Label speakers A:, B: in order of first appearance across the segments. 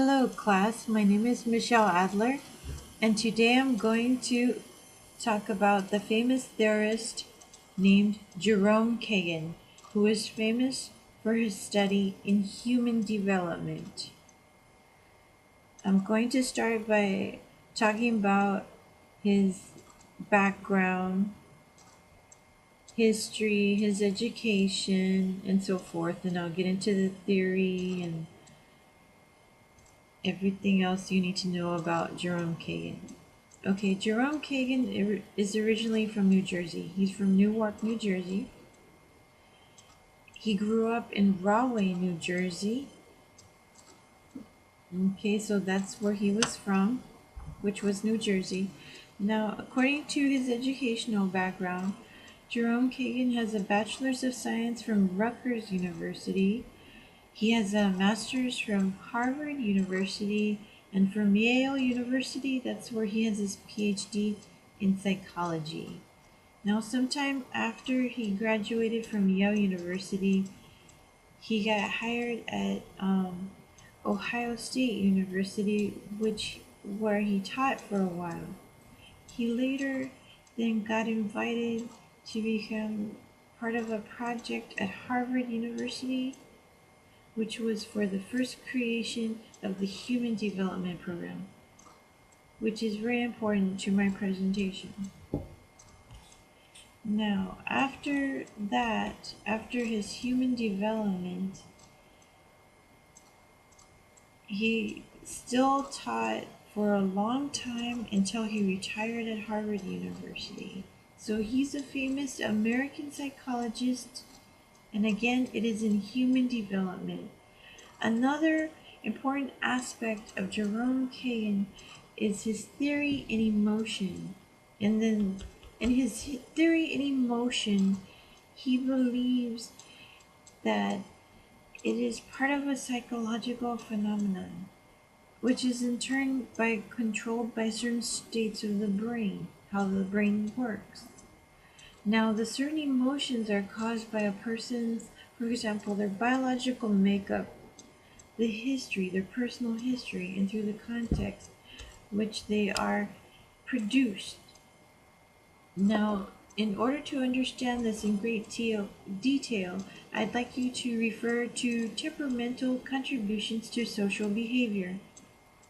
A: Hello, class. My name is Michelle Adler, and today I'm going to talk about the famous theorist named Jerome Kagan, who is famous for his study in human development. I'm going to start by talking about his background, history, his education, and so forth, and I'll get into the theory and everything else you need to know about Jerome Kagan. Okay, Jerome Kagan is originally from New Jersey. He's from Newark, New Jersey. He grew up in Rahway, New Jersey. Okay, so that's where he was from, which was New Jersey. Now, according to his educational background, Jerome Kagan has a Bachelor's of Science from Rutgers University. He has a master's from Harvard University and from Yale University. That's where he has his PhD in psychology. Now, sometime after he graduated from Yale University, he got hired at Ohio State University, where he taught for a while. He later then got invited to become part of a project at Harvard University, which was for the first creation of the Human Development Program, which is very important to my presentation. Now, after that, after his human development, he still taught for a long time until he retired at Harvard University. So he's a famous American psychologist, and again, it is in human development. Another important aspect of Jerome Kagan is his theory in emotion. And then in his theory in emotion, he believes that it is part of a psychological phenomenon, which is in turn controlled by certain states of the brain, how the brain works. Now, the certain emotions are caused by a person's, for example, their biological makeup, the history, their personal history, and through the context which they are produced. Now, in order to understand this in great detail, I'd like you to refer to Temperamental Contributions to Social Behavior.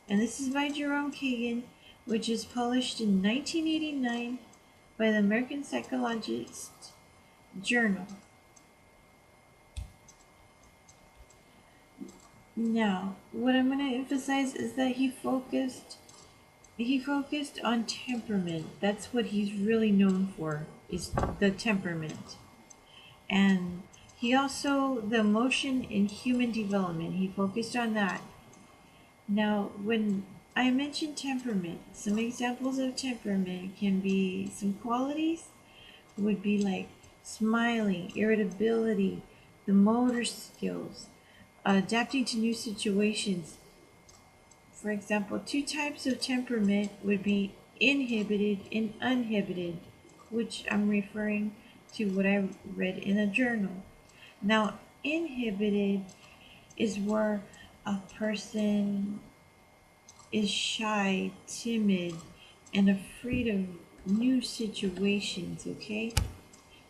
A: And this is by Jerome Kagan, which is published in 1989 by the American Psychologist Journal. Now, what I'm going to emphasize is that he focused on temperament. That's what he's really known for, is the temperament. And he also, the emotion in human development, he focused on that. Now, when I mention temperament, some examples of temperament can be, some qualities would be like smiling, irritability, the motor skills, adapting to new situations. For example, two types of temperament would be inhibited and uninhibited, which I'm referring to what I read in a journal. Now, inhibited is where a person is shy, timid, and afraid of new situations, okay?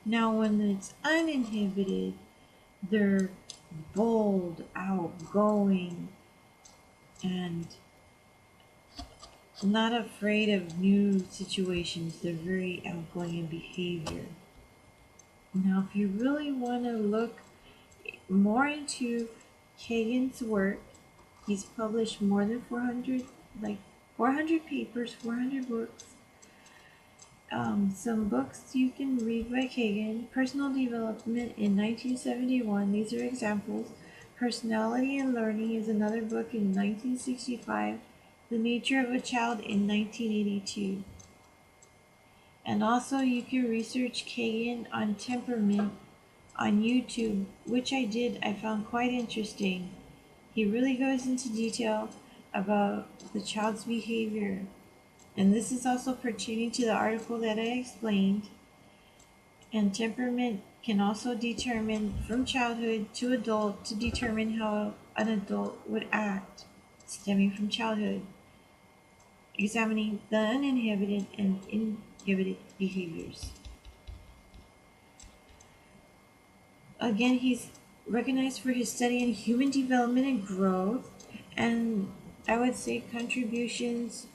A: Now, when it's uninhibited, they're bold, outgoing, and not afraid of new situations. They're very outgoing in behavior. Now, if you really want to look more into Kagan's work, he's published more than 400 papers, 400 books. Some books you can read by Kagan: Personal Development in 1971. These are examples. Personality and Learning is another book in 1965. The Nature of a Child in 1982. And also you can research Kagan on temperament on YouTube, which I did. I found quite interesting. He really goes into detail about the child's behavior. And this is also pertaining to the article that I explained. And temperament can also determine from childhood to adult to determine how an adult would act. stemming from childhood, examining the uninhibited and inhibited behaviors. Again, he's recognized for his study in human development and growth, and I would say contributions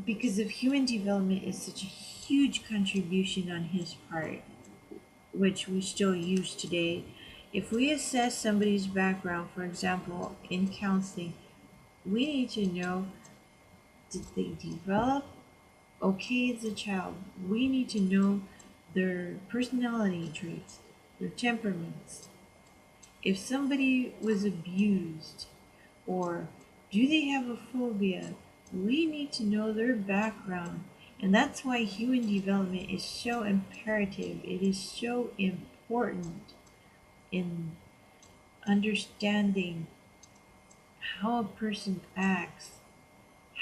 A: because of human development is such a huge contribution on his part, which we still use today. If we assess somebody's background, for example, in counseling, we need to know, did they develop okay as a child? We need to know their personality traits, their temperaments. If somebody was abused, or do they have a phobia, we need to know their background. And that's why human development is so imperative. It is so important in understanding how a person acts.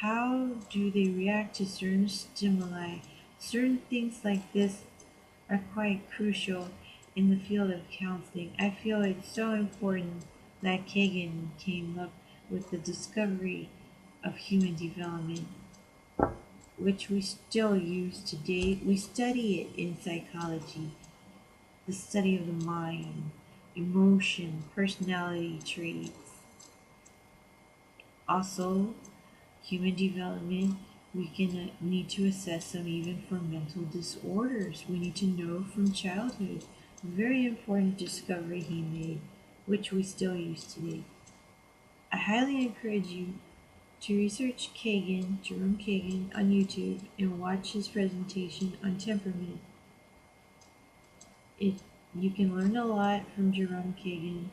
A: How do they react to certain stimuli? Certain things like this are quite crucial in the field of counseling. I feel it's so important that Kagan came up with the discovery of human development, which we still use today. We study it in psychology, the study of the mind, emotion, personality traits. Also, human development, we can need to assess them even for mental disorders. We need to know from childhood. Very important discovery he made, which we still use today. I highly encourage you to research Kagan, Jerome Kagan, on YouTube and watch his presentation on temperament. You can learn a lot from Jerome Kagan.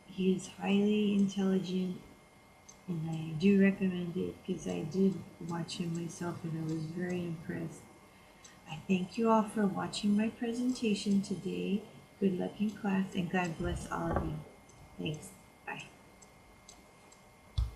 A: He is highly intelligent, and I do recommend it because I did watch him myself and I was very impressed. I thank you all for watching my presentation today. Good luck in class and God bless all of you. Thanks.